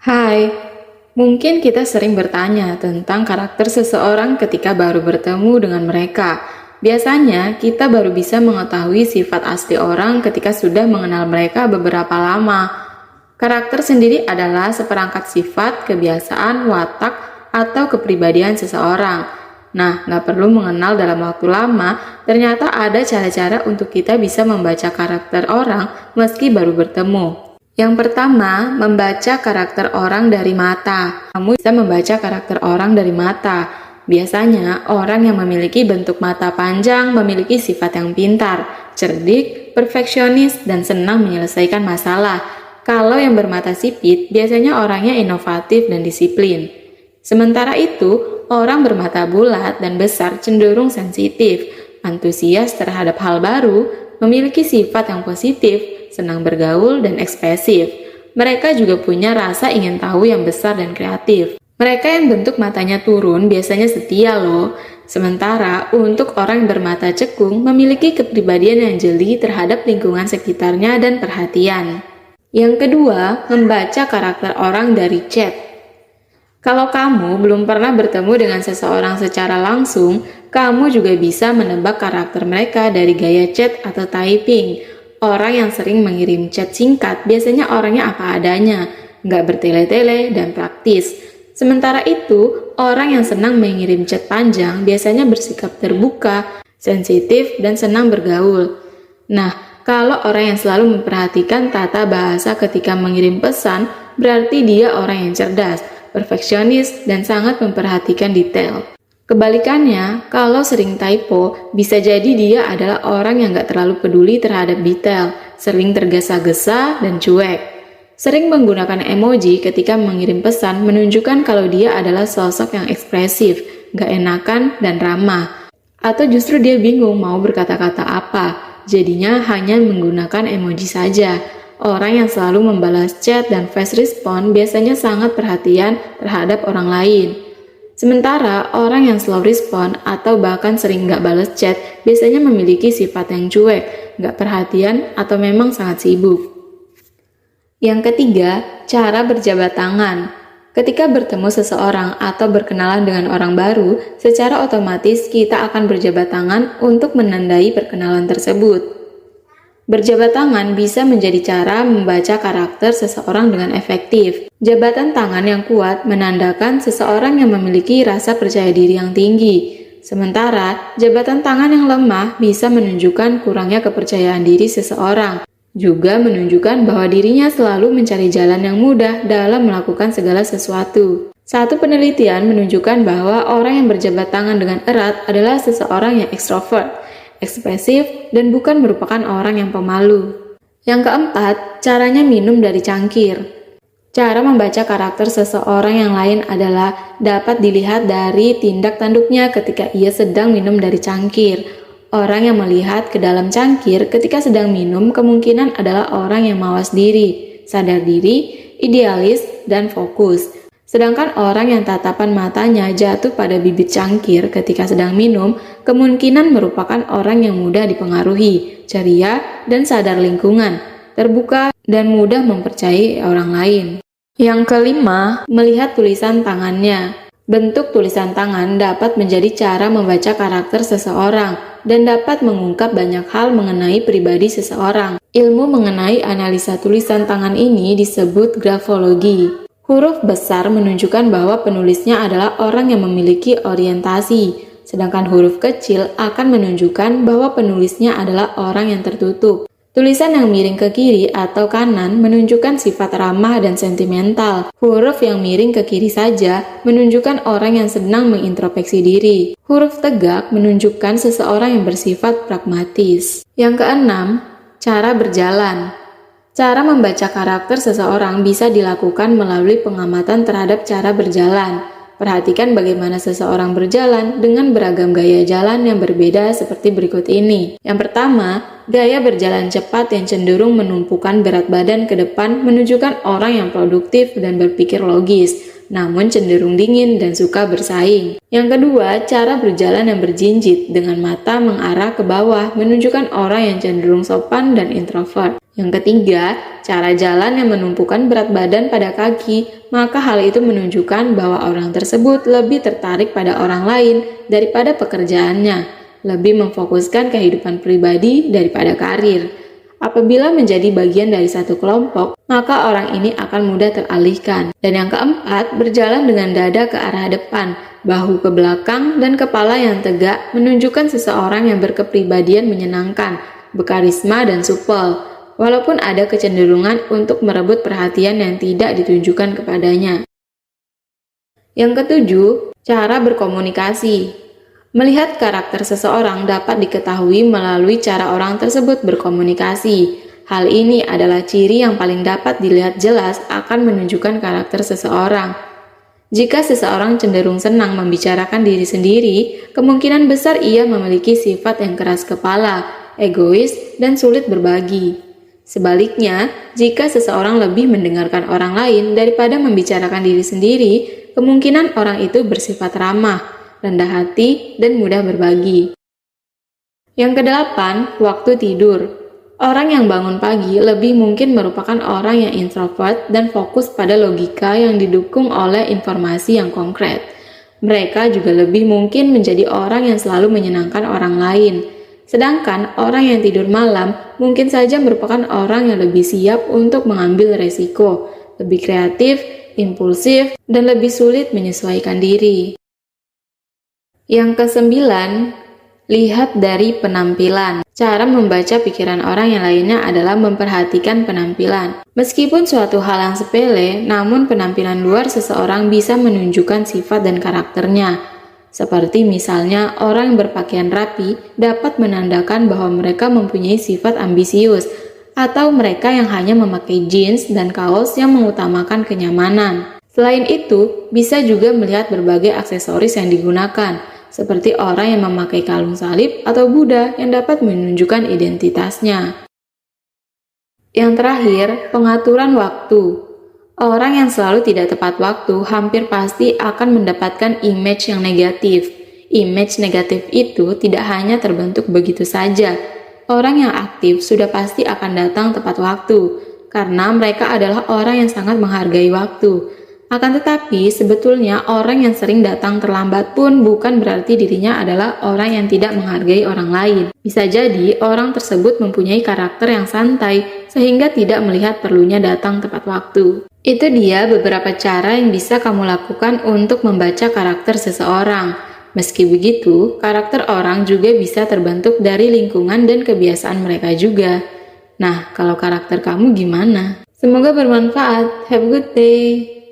Hai, mungkin kita sering bertanya tentang karakter seseorang ketika baru bertemu dengan mereka. Biasanya, kita baru bisa mengetahui sifat asli orang ketika sudah mengenal mereka beberapa lama. Karakter sendiri adalah seperangkat sifat, kebiasaan, watak, atau kepribadian seseorang. Nah, nggak perlu mengenal dalam waktu lama, ternyata ada cara-cara untuk kita bisa membaca karakter orang meski baru bertemu. Yang pertama, membaca karakter orang dari mata. Kamu bisa membaca karakter orang dari mata. Biasanya, orang yang memiliki bentuk mata panjang memiliki sifat yang pintar, cerdik, perfeksionis, dan senang menyelesaikan masalah. Kalau yang bermata sipit, biasanya orangnya inovatif dan disiplin. Sementara itu, orang bermata bulat dan besar cenderung sensitif, antusias terhadap hal baru, memiliki sifat yang positif, senang bergaul, dan ekspresif. Mereka juga punya rasa ingin tahu yang besar dan kreatif. Mereka yang bentuk matanya turun biasanya setia loh. Sementara untuk orang yang bermata cekung memiliki kepribadian yang jeli terhadap lingkungan sekitarnya dan perhatian. Yang kedua, membaca karakter orang dari chat. Kalau kamu belum pernah bertemu dengan seseorang secara langsung, kamu juga bisa menebak karakter mereka dari gaya chat atau typing. Orang yang sering mengirim chat singkat biasanya orangnya apa adanya, nggak bertele-tele dan praktis. Sementara itu, orang yang senang mengirim chat panjang biasanya bersikap terbuka, sensitif, dan senang bergaul. Nah, kalau orang yang selalu memperhatikan tata bahasa ketika mengirim pesan, berarti dia orang yang cerdas, perfeksionis, dan sangat memperhatikan detail. Kebalikannya, kalau sering typo, bisa jadi dia adalah orang yang gak terlalu peduli terhadap detail, sering tergesa-gesa dan cuek. Sering menggunakan emoji ketika mengirim pesan menunjukkan kalau dia adalah sosok yang ekspresif, gak enakan, dan ramah. Atau justru dia bingung mau berkata-kata apa, jadinya hanya menggunakan emoji saja. Orang yang selalu membalas chat dan fast respond biasanya sangat perhatian terhadap orang lain. Sementara orang yang slow respon atau bahkan sering nggak balas chat biasanya memiliki sifat yang cuek, nggak perhatian, atau memang sangat sibuk. Yang ketiga, cara berjabat tangan. Ketika bertemu seseorang atau berkenalan dengan orang baru, secara otomatis kita akan berjabat tangan untuk menandai perkenalan tersebut. Berjabat tangan bisa menjadi cara membaca karakter seseorang dengan efektif. Jabatan tangan yang kuat menandakan seseorang yang memiliki rasa percaya diri yang tinggi. Sementara, jabatan tangan yang lemah bisa menunjukkan kurangnya kepercayaan diri seseorang. Juga menunjukkan bahwa dirinya selalu mencari jalan yang mudah dalam melakukan segala sesuatu. Satu penelitian menunjukkan bahwa orang yang berjabat tangan dengan erat adalah seseorang yang ekstrovert, ekspresif, dan bukan merupakan orang yang pemalu. Yang keempat, caranya minum dari cangkir. Cara membaca karakter seseorang yang lain adalah dapat dilihat dari tindak tanduknya ketika ia sedang minum dari cangkir. Orang yang melihat ke dalam cangkir ketika sedang minum kemungkinan adalah orang yang mawas diri, sadar diri, idealis, dan fokus. Sedangkan orang yang tatapan matanya jatuh pada bibit cangkir ketika sedang minum, kemungkinan merupakan orang yang mudah dipengaruhi, ceria, dan sadar lingkungan, terbuka, dan mudah mempercayai orang lain. Yang kelima, melihat tulisan tangannya. Bentuk tulisan tangan dapat menjadi cara membaca karakter seseorang dan dapat mengungkap banyak hal mengenai pribadi seseorang. Ilmu mengenai analisa tulisan tangan ini disebut grafologi. Huruf besar menunjukkan bahwa penulisnya adalah orang yang memiliki orientasi, sedangkan huruf kecil akan menunjukkan bahwa penulisnya adalah orang yang tertutup. Tulisan yang miring ke kiri atau kanan menunjukkan sifat ramah dan sentimental. Huruf yang miring ke kiri saja menunjukkan orang yang senang mengintrospeksi diri. Huruf tegak menunjukkan seseorang yang bersifat pragmatis. Yang keenam, cara berjalan. Cara membaca karakter seseorang bisa dilakukan melalui pengamatan terhadap cara berjalan. Perhatikan bagaimana seseorang berjalan dengan beragam gaya jalan yang berbeda seperti berikut ini. Yang pertama, gaya berjalan cepat yang cenderung menumpukan berat badan ke depan menunjukkan orang yang produktif dan berpikir logis, namun cenderung dingin dan suka bersaing. Yang kedua, cara berjalan yang berjinjit dengan mata mengarah ke bawah menunjukkan orang yang cenderung sopan dan introvert. Yang ketiga, cara jalan yang menumpukan berat badan pada kaki, maka hal itu menunjukkan bahwa orang tersebut lebih tertarik pada orang lain daripada pekerjaannya, lebih memfokuskan kehidupan pribadi daripada karir. Apabila menjadi bagian dari satu kelompok, maka orang ini akan mudah teralihkan. Dan yang keempat, berjalan dengan dada ke arah depan, bahu ke belakang, dan kepala yang tegak menunjukkan seseorang yang berkepribadian menyenangkan, berkarisma, dan supel. Walaupun ada kecenderungan untuk merebut perhatian yang tidak ditunjukkan kepadanya. Yang ketujuh, cara berkomunikasi. Melihat karakter seseorang dapat diketahui melalui cara orang tersebut berkomunikasi. Hal ini adalah ciri yang paling dapat dilihat jelas akan menunjukkan karakter seseorang. Jika seseorang cenderung senang membicarakan diri sendiri, kemungkinan besar ia memiliki sifat yang keras kepala, egois, dan sulit berbagi. Sebaliknya, jika seseorang lebih mendengarkan orang lain daripada membicarakan diri sendiri, kemungkinan orang itu bersifat ramah, rendah hati, dan mudah berbagi. Yang kedelapan, waktu tidur. Orang yang bangun pagi lebih mungkin merupakan orang yang introvert dan fokus pada logika yang didukung oleh informasi yang konkret. Mereka juga lebih mungkin menjadi orang yang selalu menyenangkan orang lain. Sedangkan orang yang tidur malam mungkin saja merupakan orang yang lebih siap untuk mengambil resiko, lebih kreatif, impulsif, dan lebih sulit menyesuaikan diri. Yang kesembilan, lihat dari penampilan. Cara membaca pikiran orang yang lainnya adalah memperhatikan penampilan. Meskipun suatu hal yang sepele, namun penampilan luar seseorang bisa menunjukkan sifat dan karakternya. Seperti misalnya orang yang berpakaian rapi dapat menandakan bahwa mereka mempunyai sifat ambisius, atau mereka yang hanya memakai jeans dan kaos yang mengutamakan kenyamanan. Selain itu, bisa juga melihat berbagai aksesoris yang digunakan, seperti orang yang memakai kalung salib atau Buddha yang dapat menunjukkan identitasnya. Yang terakhir, pengaturan waktu. Orang yang selalu tidak tepat waktu hampir pasti akan mendapatkan image yang negatif. Image negatif itu tidak hanya terbentuk begitu saja. Orang yang aktif sudah pasti akan datang tepat waktu, karena mereka adalah orang yang sangat menghargai waktu. Akan tetapi, sebetulnya orang yang sering datang terlambat pun bukan berarti dirinya adalah orang yang tidak menghargai orang lain. Bisa jadi orang tersebut mempunyai karakter yang santai, sehingga tidak melihat perlunya datang tepat waktu. Itu dia beberapa cara yang bisa kamu lakukan untuk membaca karakter seseorang. Meski begitu, karakter orang juga bisa terbentuk dari lingkungan dan kebiasaan mereka juga. Nah, kalau karakter kamu gimana? Semoga bermanfaat. Have a good day.